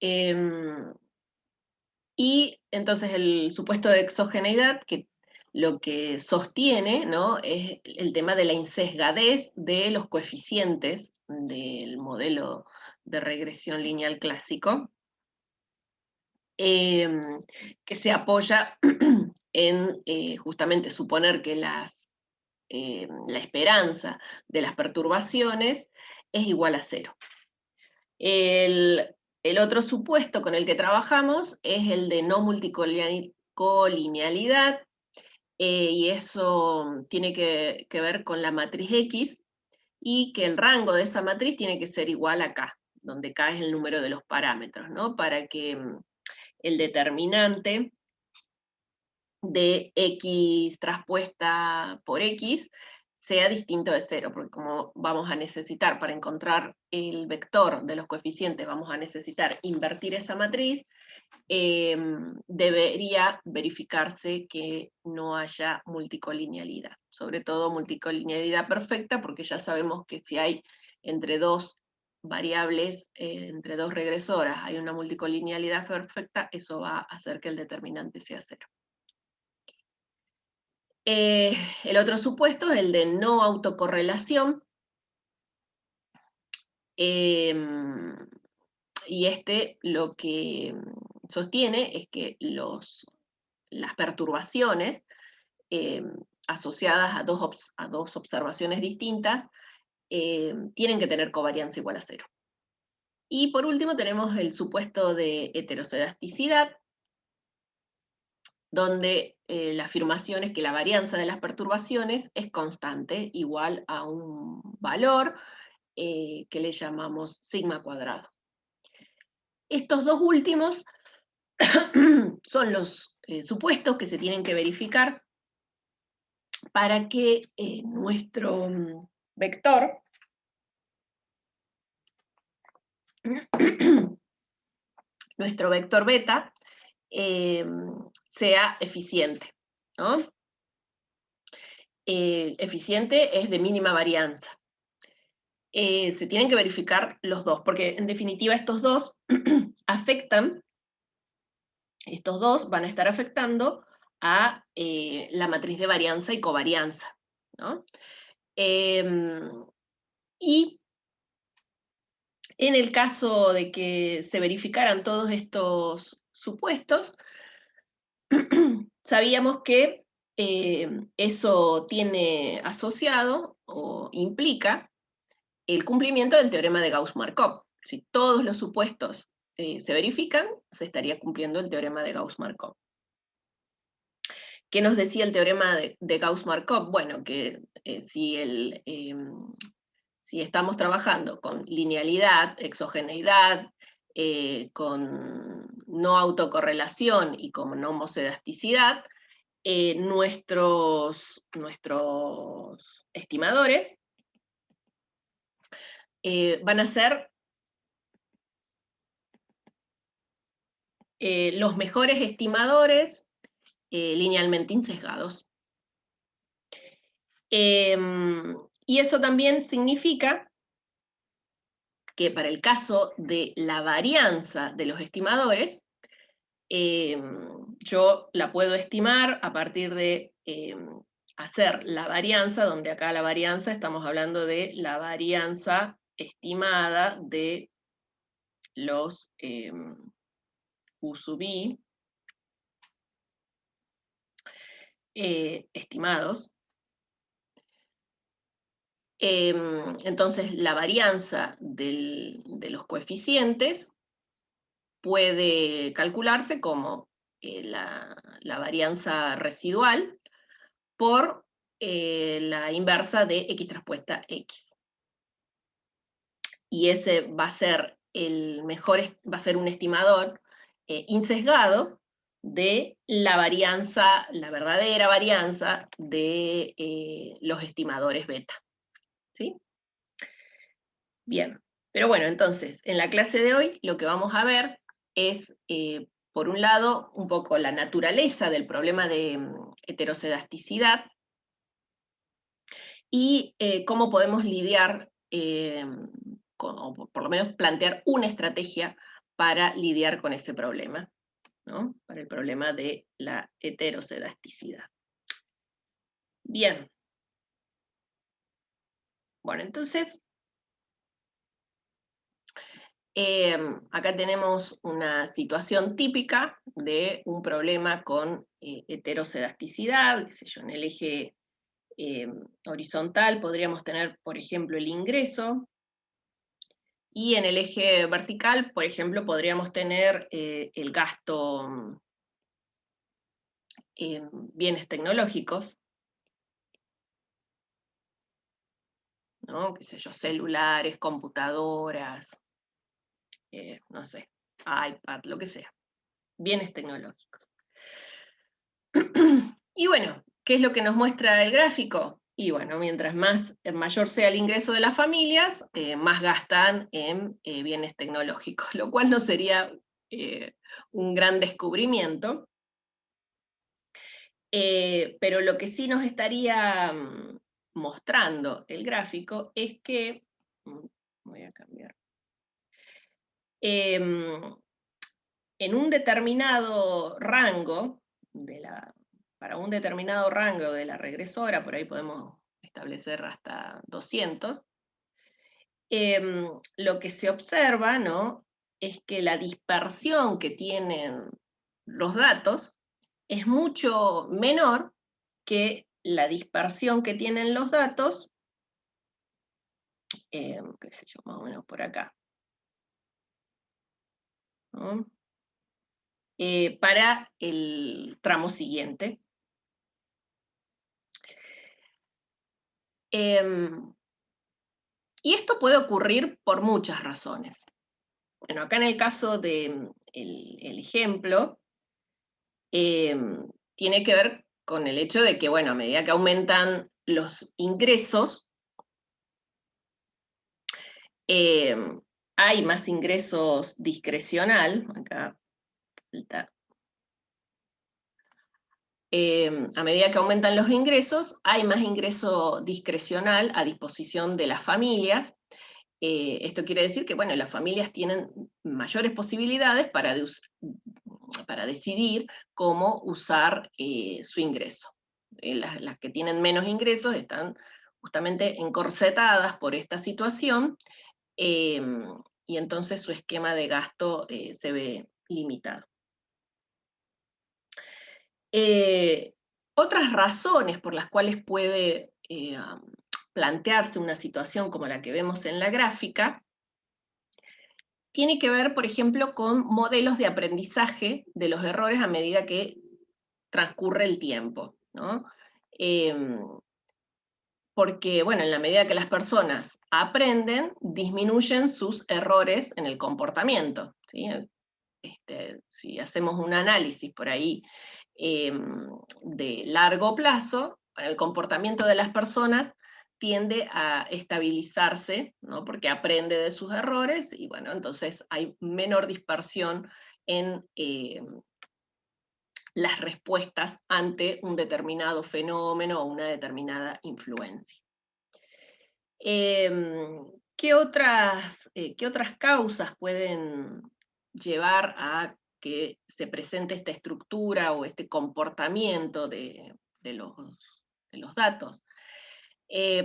Y entonces el supuesto de exogeneidad, que lo que sostiene, ¿no?, es el tema de la insesgadez de los coeficientes del modelo de regresión lineal clásico, que se apoya en justamente suponer que la esperanza de las perturbaciones es igual a 0. El otro supuesto con el que trabajamos es el de no multicolinealidad, y eso tiene que ver con la matriz X, y que el rango de esa matriz tiene que ser igual a K, donde K es el número de los parámetros, ¿no?, para que el determinante de X traspuesta por X sea distinto de 0, porque como vamos a necesitar, para encontrar el vector de los coeficientes, vamos a necesitar invertir esa matriz, debería verificarse que no haya multicolinealidad, sobre todo multicolinealidad perfecta, porque ya sabemos que si hay entre dos variables, entre dos regresoras, hay una multicolinealidad perfecta, eso va a hacer que el determinante sea 0. El otro supuesto es el de no autocorrelación, y este lo que sostiene es que las perturbaciones asociadas a dos observaciones distintas tienen que tener covarianza igual a 0. Y por último tenemos el supuesto de heterocedasticidad, donde la afirmación es que la varianza de las perturbaciones es constante, igual a un valor que le llamamos sigma cuadrado. Estos dos últimos son los supuestos que se tienen que verificar para que nuestro vector beta sea eficiente, ¿no? Eficiente es de mínima varianza. Se tienen que verificar los dos, porque en definitiva estos dos van a estar afectando a la matriz de varianza y covarianza, ¿no? Y en el caso de que se verificaran todos estos supuestos, sabíamos que eso tiene asociado o implica el cumplimiento del teorema de Gauss-Markov. Si todos los supuestos se verifican, se estaría cumpliendo el teorema de Gauss-Markov. ¿Qué nos decía el teorema de Gauss-Markov? Bueno, que si estamos trabajando con linealidad, exogeneidad, con no autocorrelación y con no homocedasticidad, nuestros estimadores van a ser los mejores estimadores linealmente insesgados. Y eso también significa que para el caso de la varianza de los estimadores, yo la puedo estimar a partir de hacer la varianza, donde acá la varianza estamos hablando de la varianza estimada de los U sub i estimados. Entonces la varianza de los coeficientes puede calcularse como la varianza residual por la inversa de X traspuesta X. Y ese va a ser va a ser un estimador insesgado de la varianza, la verdadera varianza de los estimadores beta. ¿Sí? Bien, pero bueno, entonces, en la clase de hoy lo que vamos a ver es, por un lado, un poco la naturaleza del problema de heterocedasticidad y cómo podemos lidiar, o por lo menos plantear una estrategia para lidiar con ese problema, ¿no? Para el problema de la heterosedasticidad. Bien. Bueno, entonces, acá tenemos una situación típica de un problema con heterosedasticidad, qué sé yo, en el eje horizontal podríamos tener, por ejemplo, el ingreso, y en el eje vertical, por ejemplo, podríamos tener el gasto en bienes tecnológicos, ¿no? Qué sé yo, celulares, computadoras, no sé, iPad, lo que sea, bienes tecnológicos. Y bueno, ¿qué es lo que nos muestra el gráfico? Y bueno, mientras mayor sea el ingreso de las familias, más gastan en bienes tecnológicos, lo cual no sería un gran descubrimiento. Pero lo que sí nos estaría mostrando el gráfico es que, voy a cambiar, en un determinado rango, para un determinado rango de la regresora, por ahí podemos establecer hasta 200, lo que se observa, ¿no?, es que la dispersión que tienen los datos es mucho menor que la dispersión que tienen los datos, qué sé yo, más o menos por acá, ¿no?, para el tramo siguiente. Y esto puede ocurrir por muchas razones. Bueno, acá en el caso del el ejemplo, tiene que ver con el hecho de que, bueno, a medida que aumentan los ingresos, hay más ingresos discrecional, acá falta. A medida que aumentan los ingresos, hay más ingreso discrecional a disposición de las familias. Esto quiere decir que, bueno, las familias tienen mayores posibilidades para decidir cómo usar su ingreso. Las que tienen menos ingresos están justamente encorsetadas por esta situación, y entonces su esquema de gasto se ve limitado. Otras razones por las cuales puede plantearse una situación como la que vemos en la gráfica tiene que ver, por ejemplo, con modelos de aprendizaje de los errores a medida que transcurre el tiempo, ¿no? Porque, bueno, en la medida que las personas aprenden, disminuyen sus errores en el comportamiento, ¿sí? Si hacemos un análisis por ahí de largo plazo, el comportamiento de las personas tiende a estabilizarse, ¿no?, porque aprende de sus errores, y bueno, entonces hay menor dispersión en las respuestas ante un determinado fenómeno o una determinada influencia. ¿Qué otras causas pueden llevar a que se presente esta estructura o este comportamiento de los datos?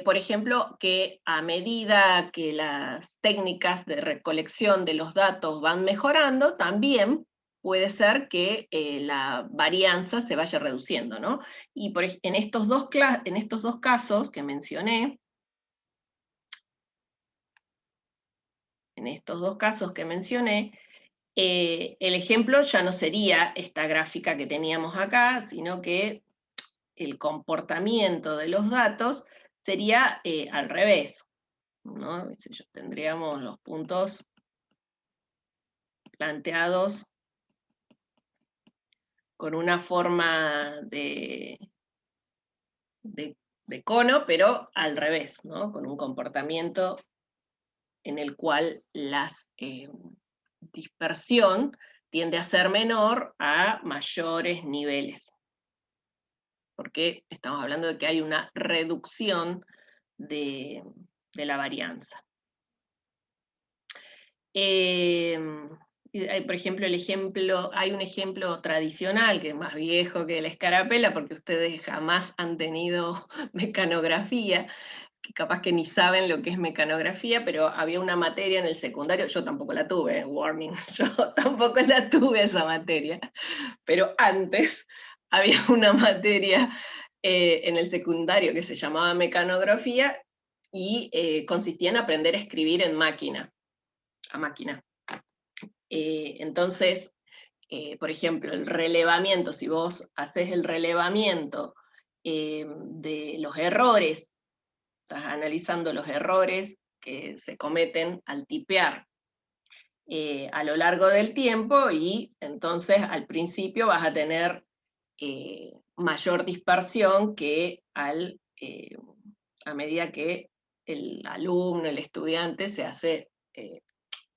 Por ejemplo, que a medida que las técnicas de recolección de los datos van mejorando, también puede ser que la varianza se vaya reduciendo, ¿no? Y en estos dos casos que mencioné, el ejemplo ya no sería esta gráfica que teníamos acá, sino que el comportamiento de los datos sería al revés, ¿no? Tendríamos los puntos planteados con una forma de cono, pero al revés, ¿no?, con un comportamiento en el cual la dispersión tiende a ser menor a mayores niveles, porque estamos hablando de que hay una reducción de la varianza. Por ejemplo, hay un ejemplo tradicional que es más viejo que la escarapela, porque ustedes jamás han tenido mecanografía, que capaz que ni saben lo que es mecanografía, pero había una materia en el secundario, yo tampoco la tuve, warning, yo tampoco la tuve esa materia, pero antes había una materia en el secundario que se llamaba mecanografía y consistía en aprender a escribir en máquina, a máquina. Entonces, por ejemplo, el relevamiento, si vos haces el relevamiento de los errores, estás analizando los errores que se cometen al tipear a lo largo del tiempo, y entonces al principio vas a tener mayor dispersión que a medida que el alumno, el estudiante se hace,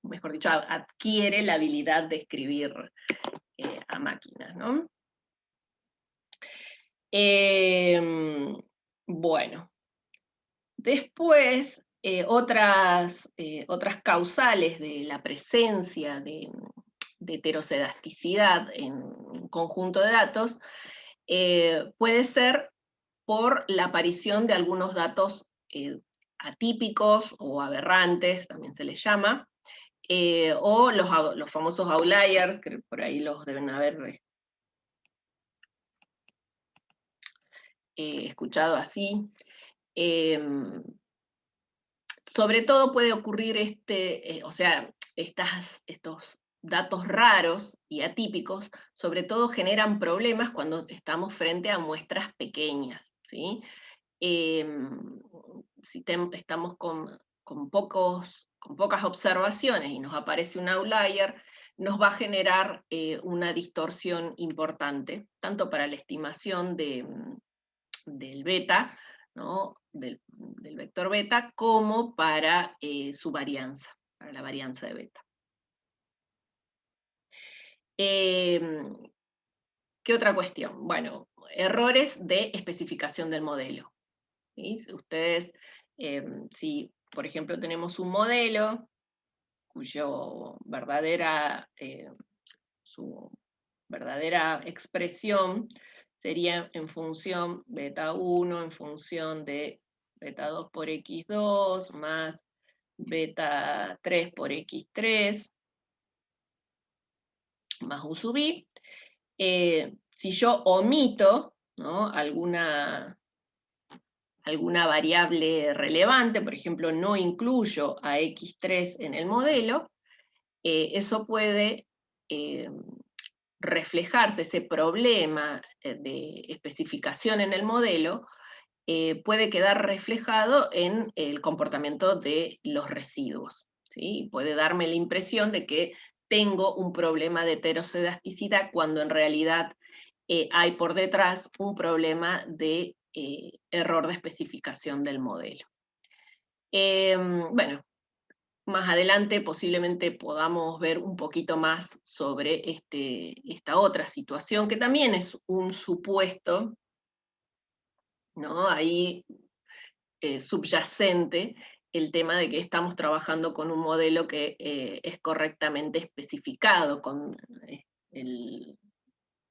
mejor dicho, adquiere la habilidad de escribir a máquinas, ¿no? Bueno, después otras causales de la presencia de heterocedasticidad en un conjunto de datos puede ser por la aparición de algunos datos atípicos o aberrantes, también se les llama, o los famosos outliers, que por ahí los deben haber escuchado así. Sobre todo puede ocurrir o sea, estos datos raros y atípicos, sobre todo generan problemas cuando estamos frente a muestras pequeñas, ¿sí? Si estamos con pocas observaciones y nos aparece un outlier, nos va a generar una distorsión importante, tanto para la estimación del beta, ¿no? del vector beta, como para su varianza, para la varianza de beta. ¿Qué otra cuestión? Bueno, errores de especificación del modelo. ¿Sí? Ustedes, si por ejemplo tenemos un modelo cuyo su verdadera expresión sería en función beta 1, en función de beta 2 por x2, más beta 3 por x3, más u sub i. Si yo omito, ¿no? alguna variable relevante, por ejemplo, no incluyo a x3 en el modelo, eso puede reflejarse, ese problema de especificación en el modelo, puede quedar reflejado en el comportamiento de los residuos, ¿sí? Puede darme la impresión de que tengo un problema de heterocedasticidad cuando en realidad hay por detrás un problema de error de especificación del modelo. Bueno, más adelante posiblemente podamos ver un poquito más sobre esta otra situación, que también es un supuesto, ¿no? Ahí subyacente el tema de que estamos trabajando con un modelo que es correctamente especificado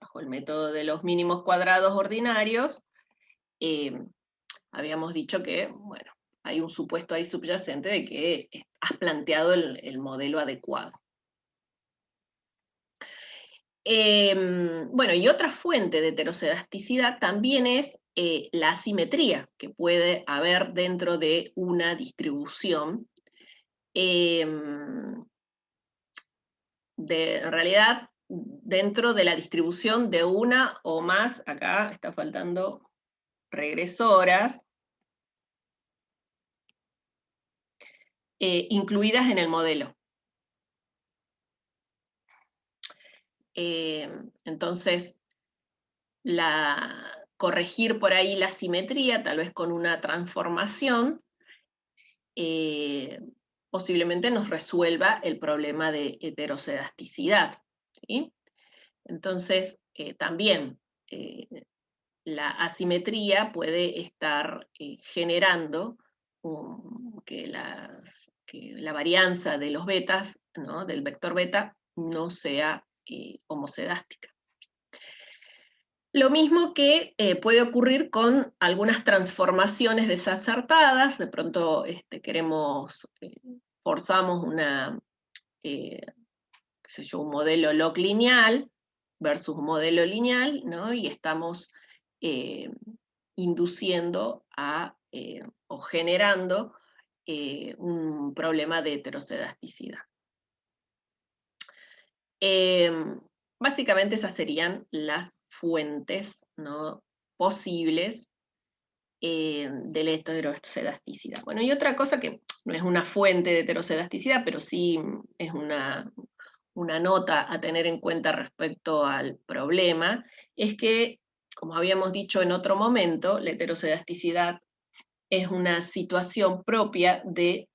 bajo el método de los mínimos cuadrados ordinarios. Habíamos dicho que, bueno, hay un supuesto ahí subyacente de que has planteado el modelo adecuado. Bueno, y otra fuente de heterocedasticidad también es la asimetría que puede haber dentro de una distribución. En realidad, dentro de la distribución de una o más, acá está faltando regresoras, incluidas en el modelo. Entonces, corregir por ahí la simetría, tal vez con una transformación, posiblemente nos resuelva el problema de heterocedasticidad, ¿sí? Entonces, también la asimetría puede estar generando que la varianza de los betas, ¿no? del vector beta, no sea homocedástica. Lo mismo que puede ocurrir con algunas transformaciones desacertadas, de pronto forzamos qué sé yo, un modelo log lineal versus un modelo lineal, ¿no? Y estamos induciendo o generando un problema de heterocedasticidad. Básicamente esas serían las fuentes, ¿no?, posibles de la heterocedasticidad. Bueno, y otra cosa que no es una fuente de heterocedasticidad, pero sí es una nota a tener en cuenta respecto al problema, es que, como habíamos dicho en otro momento, la heterocedasticidad es una situación propia de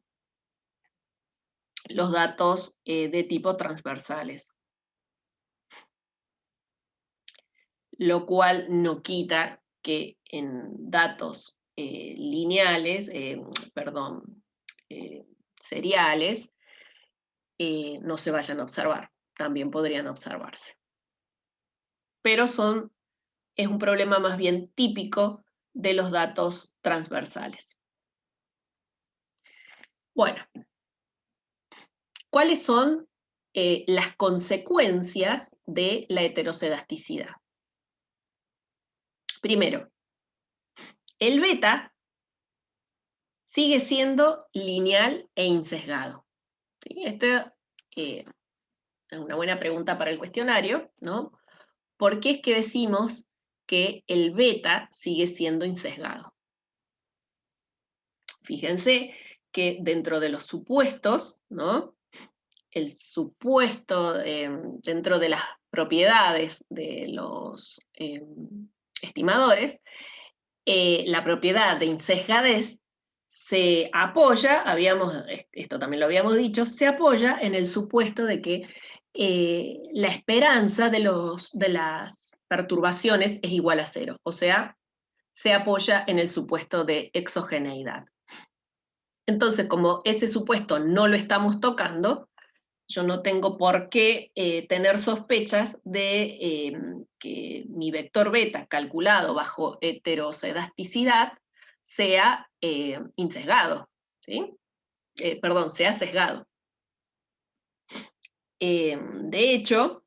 los datos de tipo transversales, lo cual no quita que en datos lineales, seriales, no se vayan a observar, también podrían observarse. Pero es un problema más bien típico de los datos transversales. Bueno, ¿cuáles son las consecuencias de la heterocedasticidad? Primero, el beta sigue siendo lineal e insesgado. ¿Sí? Esta es una buena pregunta para el cuestionario, ¿no? ¿Por qué es que decimos que el beta sigue siendo insesgado? Fíjense que dentro de los supuestos, ¿no?, el supuesto dentro de las propiedades de los estimadores, la propiedad de insesgadez se apoya, esto también lo habíamos dicho, se apoya en el supuesto de que la esperanza de las perturbaciones es igual a 0, o sea, se apoya en el supuesto de exogeneidad. Entonces, como ese supuesto no lo estamos tocando, yo no tengo por qué tener sospechas de que mi vector beta calculado bajo heterocedasticidad sea insesgado, ¿sí? Sea sesgado. De hecho,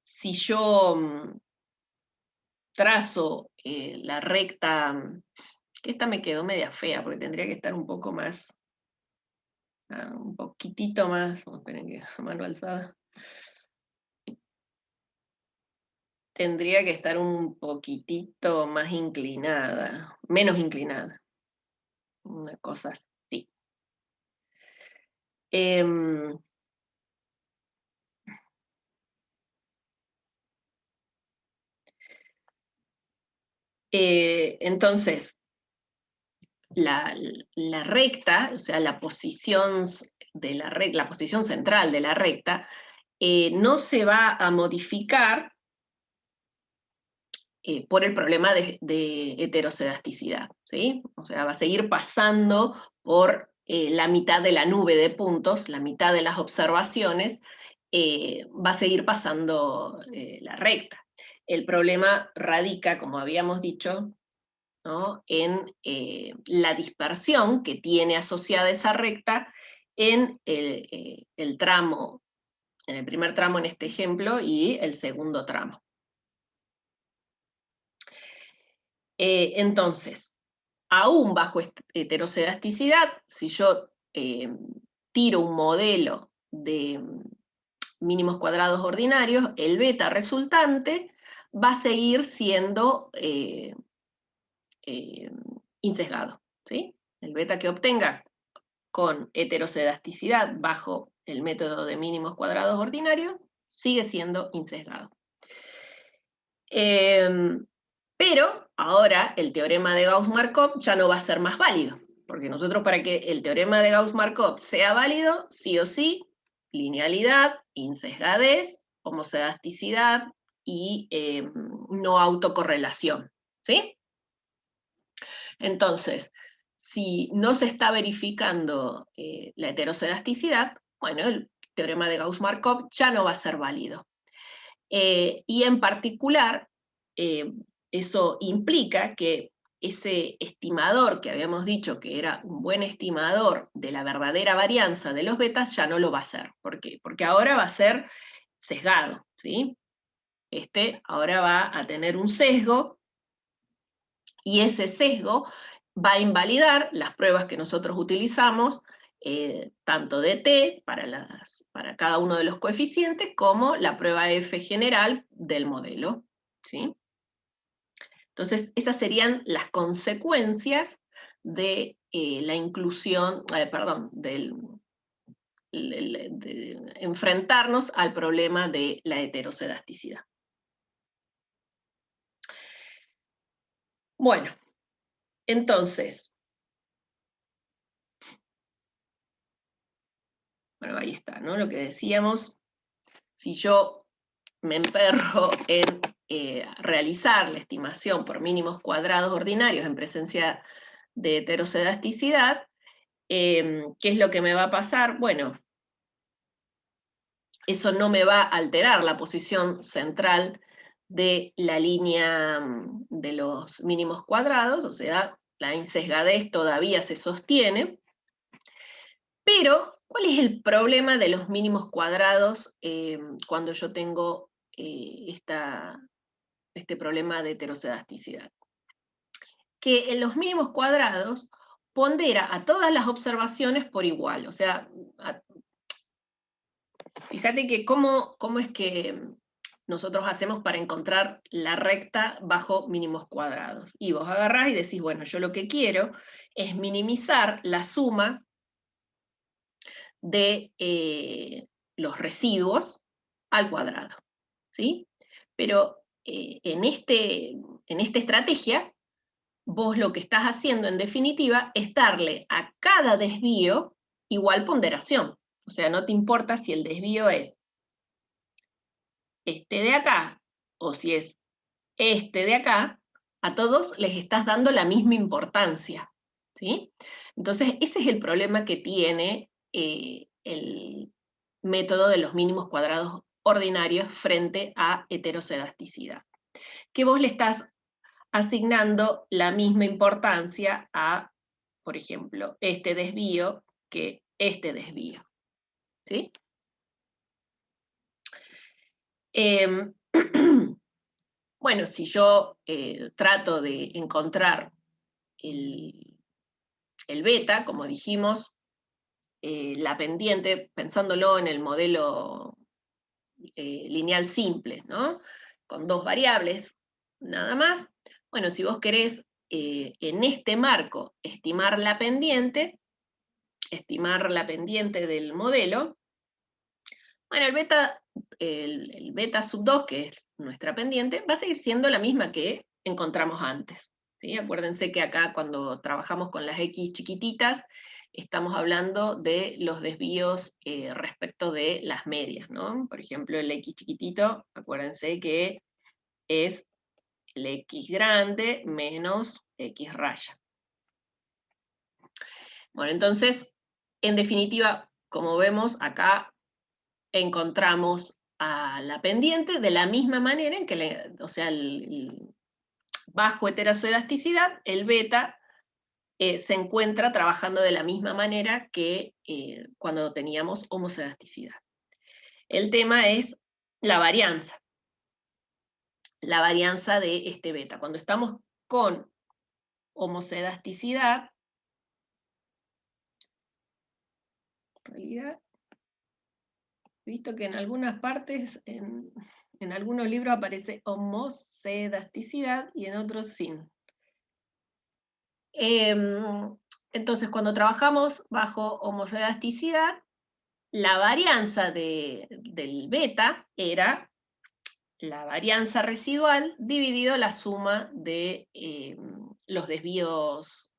si yo trazo la recta, que esta me quedó media fea, porque tendría que estar un poco más, un poquitito más, esperen que mano alzada. Tendría que estar un poquitito más inclinada, menos inclinada. Una cosa así. Entonces, la recta, o sea, la posición la posición central de la recta, no se va a modificar por el problema de heterocedasticidad, ¿sí? O sea, va a seguir pasando por la mitad de la nube de puntos, la mitad de las observaciones, va a seguir pasando la recta. El problema radica, como habíamos dicho, ¿no?, en la dispersión que tiene asociada esa recta en el tramo, en el primer tramo en este ejemplo y el segundo tramo. Entonces, aún bajo heterocedasticidad, si yo tiro un modelo de mínimos cuadrados ordinarios, el beta resultante va a seguir siendo insesgado, ¿sí? El beta que obtenga con heterocedasticidad bajo el método de mínimos cuadrados ordinarios sigue siendo insesgado. Pero ahora el teorema de Gauss-Markov ya no va a ser más válido, porque nosotros, para que el teorema de Gauss-Markov sea válido, sí o sí, linealidad, insesgadez, homocelasticidad y no autocorrelación, ¿sí? Entonces, si no se está verificando la heterocelasticidad, bueno, teorema de Gauss-Markov ya no va a ser válido. Y en particular, eso implica que ese estimador que habíamos dicho que era un buen estimador de la verdadera varianza de los betas ya no lo va a ser. ¿Por qué? Porque ahora va a ser sesgado, ¿sí? Ahora va a tener un sesgo, y ese sesgo va a invalidar las pruebas que nosotros utilizamos, tanto de t para cada uno de los coeficientes, como la prueba F general del modelo, ¿sí? Entonces, esas serían las consecuencias de la inclusión, perdón, de enfrentarnos al problema de la heterocedasticidad. Bueno, entonces, bueno, ahí está, ¿no? Lo que decíamos, si yo me emperro en realizar la estimación por mínimos cuadrados ordinarios en presencia de heterocedasticidad, ¿qué es lo que me va a pasar? Bueno, eso no me va a alterar la posición central de la línea de los mínimos cuadrados, o sea, la insesgadez todavía se sostiene, pero ¿cuál es el problema de los mínimos cuadrados cuando yo tengo este problema de heterocedasticidad? Que en los mínimos cuadrados pondera a todas las observaciones por igual, o sea, fíjate que cómo es que nosotros hacemos para encontrar la recta bajo mínimos cuadrados. Y vos agarrás y decís, bueno, yo lo que quiero es minimizar la suma de los residuos al cuadrado, ¿sí? Pero en esta estrategia, vos lo que estás haciendo en definitiva es darle a cada desvío igual ponderación. O sea, no te importa si el desvío es este de acá o si es este de acá, a todos les estás dando la misma importancia, ¿sí? Entonces, ese es el problema que tiene el método de los mínimos cuadrados ordinarios frente a heterocedasticidad. Que vos le estás asignando la misma importancia a, por ejemplo, este desvío que este desvío, ¿sí? Bueno, si yo trato de encontrar el beta, como dijimos, la pendiente, pensándolo en el modelo lineal simple, ¿no? Con dos variables, nada más. Bueno, si vos querés en este marco estimar la pendiente del modelo, bueno, el beta sub 2, que es nuestra pendiente, va a seguir siendo la misma que encontramos antes, ¿sí? Acuérdense que acá cuando trabajamos con las X chiquititas, estamos hablando de los desvíos respecto de las medias, ¿no? Por ejemplo, el X chiquitito, acuérdense que es el X grande menos X raya. Bueno, entonces, en definitiva, como vemos acá, encontramos a la pendiente de la misma manera en que, o sea, bajo heterocedasticidad, el beta se encuentra trabajando de la misma manera que cuando teníamos homocedasticidad. El tema es la varianza de este beta. Cuando estamos con homocedasticidad, en realidad, visto que en algunas partes, en algunos libros aparece homocedasticidad y en otros sin. Entonces, cuando trabajamos bajo homocedasticidad, la varianza del beta era la varianza residual dividido la suma de los desvíos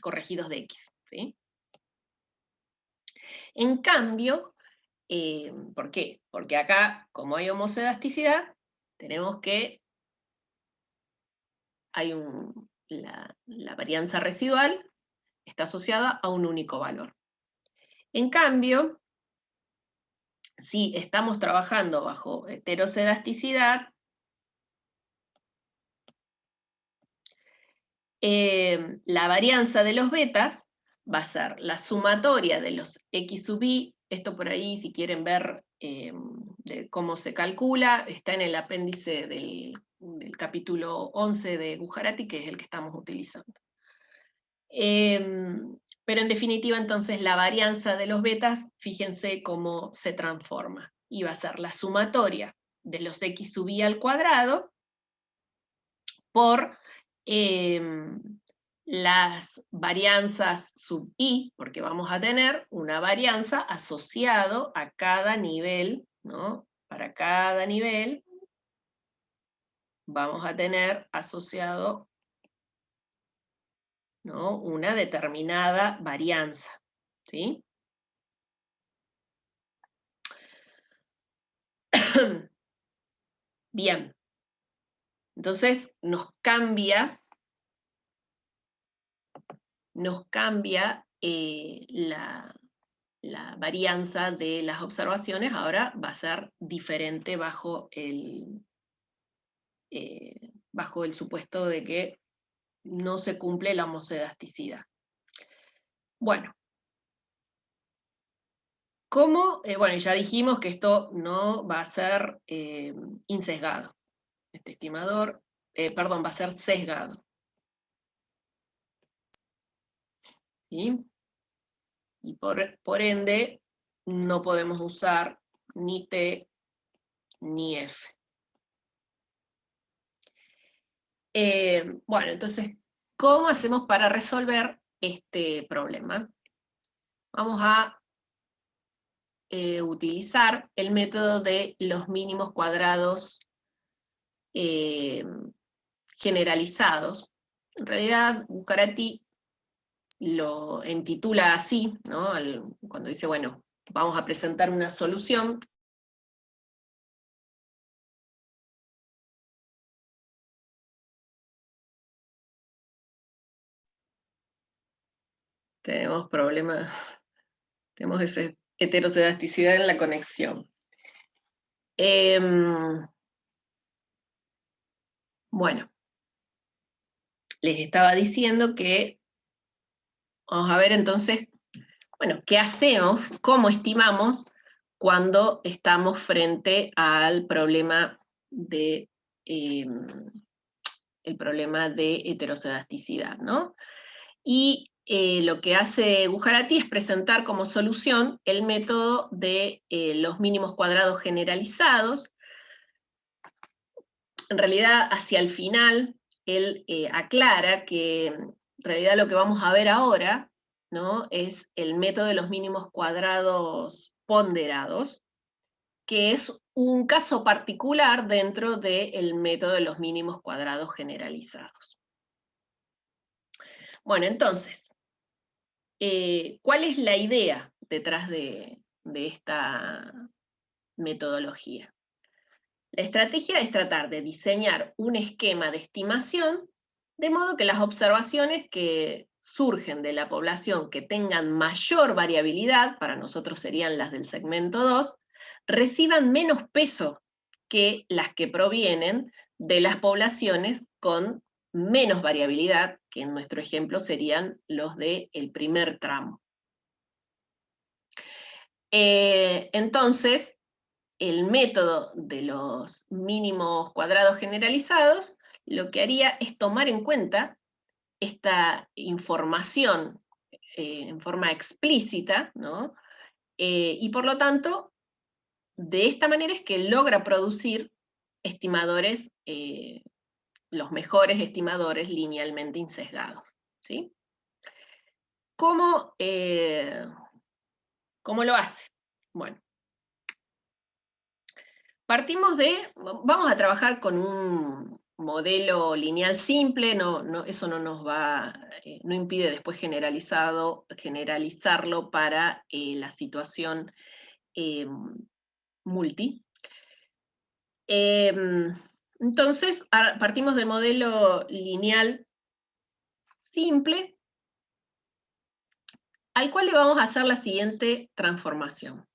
corregidos de X, ¿sí? En cambio, ¿por qué? Porque acá, como hay homocedasticidad, tenemos que la varianza residual está asociada a un único valor. En cambio, si estamos trabajando bajo heterocedasticidad, la varianza de los betas va a ser la sumatoria de los x sub i, esto por ahí si quieren ver de cómo se calcula, está en el apéndice del capítulo 11 de Gujarati, que es el que estamos utilizando. Pero en definitiva, entonces, la varianza de los betas, fíjense cómo se transforma. Y va a ser la sumatoria de los x sub i al cuadrado por las varianzas sub i, porque vamos a tener una varianza asociado a cada nivel, ¿no? Para cada nivel vamos a tener asociado, ¿no?, una determinada varianza, ¿sí? Bien, entonces nos cambia la varianza de las observaciones, ahora va a ser diferente bajo el supuesto de que no se cumple la homocedasticidad. Bueno, ¿cómo? Bueno, ya dijimos que esto no va a ser insesgado. Este estimador, perdón, va a ser sesgado. ¿Sí? Y por ende, no podemos usar ni T ni F. Bueno, entonces, ¿cómo hacemos para resolver este problema? Vamos a utilizar el método de los mínimos cuadrados generalizados. En realidad, Bucarati lo intitula así, ¿no? Cuando dice, bueno, vamos a presentar una solución. Tenemos problemas, tenemos esa heterocedasticidad en la conexión. Bueno, les estaba diciendo que, vamos a ver entonces, bueno, ¿qué hacemos? ¿Cómo estimamos cuando estamos frente al problema de heterocedasticidad, ¿no? Y lo que hace Gujarati es presentar como solución el método de los mínimos cuadrados generalizados. En realidad, hacia el final, él aclara que en realidad lo que vamos a ver ahora, ¿no?, es el método de los mínimos cuadrados ponderados, que es un caso particular dentro del método de los mínimos cuadrados generalizados. Bueno, entonces, ¿cuál es la idea detrás de esta metodología? La estrategia es tratar de diseñar un esquema de estimación de modo que las observaciones que surgen de la población que tengan mayor variabilidad, para nosotros serían las del segmento 2, reciban menos peso que las que provienen de las poblaciones con menos variabilidad, que en nuestro ejemplo serían los del primer tramo. Entonces, el método de los mínimos cuadrados generalizados lo que haría es tomar en cuenta esta información en forma explícita, ¿no? Y por lo tanto, de esta manera es que logra producir estimadores, los mejores estimadores linealmente insesgados, ¿sí? ¿Cómo lo hace? Bueno, vamos a trabajar con un modelo lineal simple, eso no nos va, no impide después generalizarlo para la situación multi. Entonces, partimos del modelo lineal simple, al cual le vamos a hacer la siguiente transformación.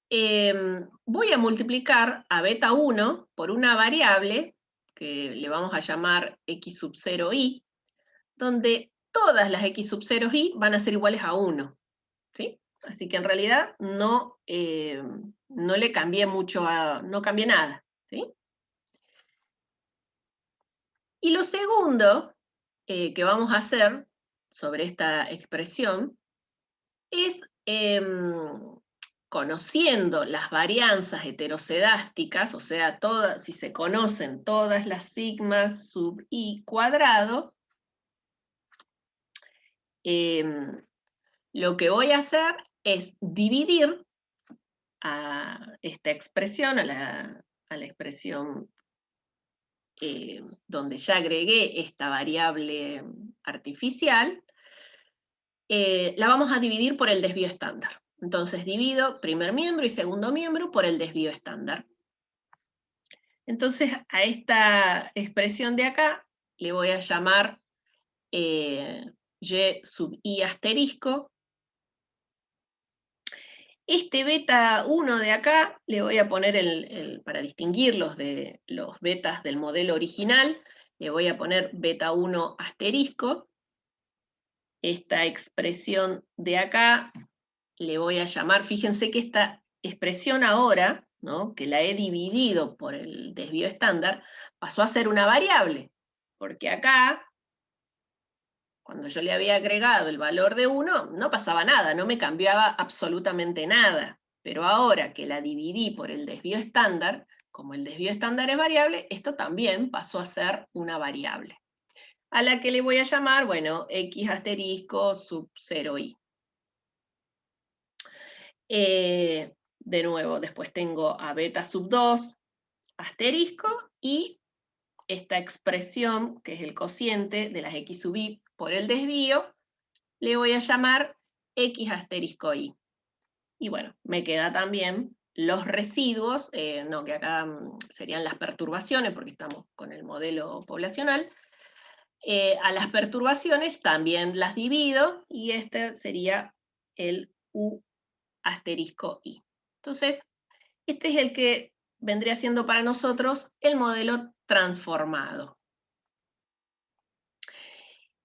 voy a multiplicar a beta 1 por una variable que le vamos a llamar x sub 0 i, donde todas las x sub 0 i van a ser iguales a 1. ¿Sí? Así que en realidad no le cambié mucho, no cambié nada. ¿Sí? Y lo segundo que vamos a hacer sobre esta expresión es, conociendo las varianzas heterocedásticas, o sea, si se conocen todas las sigmas sub i cuadrado, lo que voy a hacer es dividir a esta expresión, a la expresión donde ya agregué esta variable artificial, la vamos a dividir por el desvío estándar. Entonces divido primer miembro y segundo miembro por el desvío estándar. Entonces a esta expresión de acá le voy a llamar y sub i asterisco. Este beta 1 de acá, le voy a poner, para distinguirlos de los betas del modelo original, le voy a poner beta 1 asterisco. Esta expresión de acá le voy a llamar, fíjense que esta expresión ahora, ¿no?, que la he dividido por el desvío estándar, pasó a ser una variable, porque acá, cuando yo le había agregado el valor de 1, no pasaba nada, no me cambiaba absolutamente nada. Pero ahora que la dividí por el desvío estándar, como el desvío estándar es variable, esto también pasó a ser una variable, a la que le voy a llamar, bueno, x asterisco sub 0i. De nuevo, después tengo a beta sub 2 asterisco y esta expresión, que es el cociente de las x sub i por el desvío, le voy a llamar x asterisco i. Y bueno, me queda también los residuos, no, que acá serían las perturbaciones, porque estamos con el modelo poblacional. A las perturbaciones también las divido, y este sería el u asterisco i. Entonces, este es el que vendría siendo para nosotros el modelo transformado.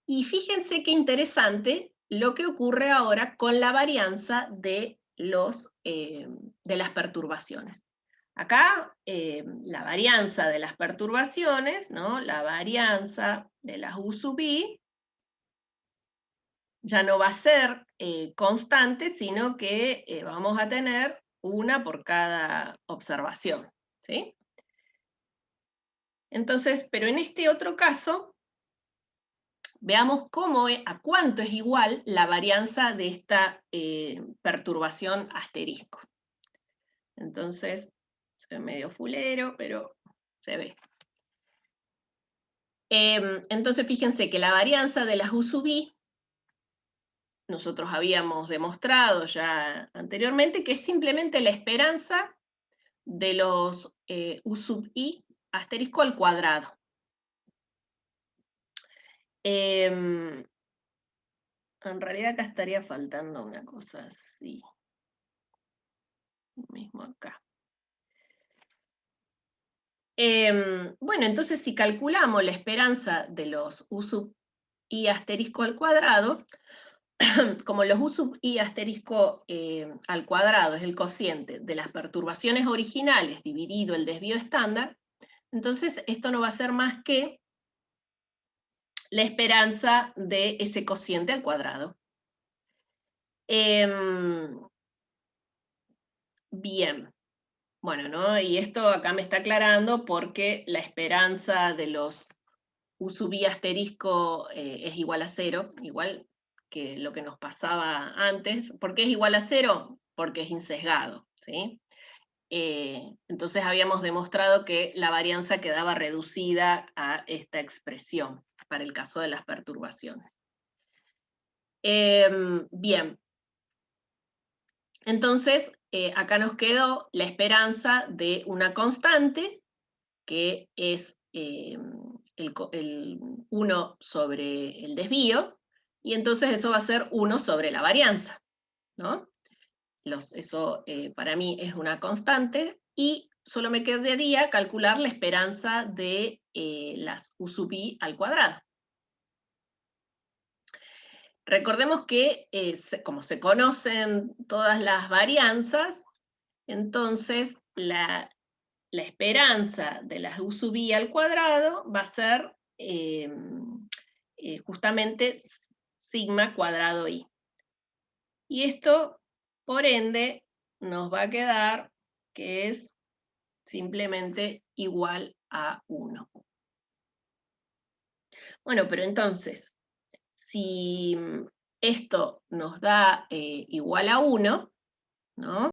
Y fíjense qué interesante lo que ocurre ahora con la varianza de las perturbaciones. Acá la varianza de las perturbaciones, ¿no?, la varianza de las u sub i, ya no va a ser constante, sino que vamos a tener una por cada observación, ¿sí? Entonces, pero en este otro caso, veamos a cuánto es igual la varianza de esta perturbación asterisco. Entonces, se ve medio fulero, pero se ve. Entonces, fíjense que la varianza de las u sub i, nosotros habíamos demostrado ya anteriormente que es simplemente la esperanza de los u sub i asterisco al cuadrado. En realidad acá estaría faltando una cosa así. Mismo acá. Bueno, entonces si calculamos la esperanza de los u sub i asterisco al cuadrado, como los u sub i asterisco al cuadrado es el cociente de las perturbaciones originales dividido el desvío estándar, entonces esto no va a ser más que la esperanza de ese cociente al cuadrado. Bien, bueno, ¿no? Y esto acá me está aclarando porque la esperanza de los u sub i asterisco es igual a 0, igual que lo que nos pasaba antes. ¿Por qué es igual a 0? Porque es insesgado, ¿sí? Entonces habíamos demostrado que la varianza quedaba reducida a esta expresión para el caso de las perturbaciones. Bien. Entonces, acá nos quedó la esperanza de una constante, que es el 1 sobre el desvío, y entonces eso va a ser 1 sobre la varianza, ¿no? eso para mí es una constante, y solo me quedaría calcular la esperanza de las U sub i al cuadrado. Recordemos que, como se conocen todas las varianzas, entonces la esperanza de las U sub i al cuadrado va a ser justamente sigma cuadrado i. Y esto, por ende, nos va a quedar que es simplemente igual a 1. Bueno, pero entonces, si esto nos da igual a 1, ¿no?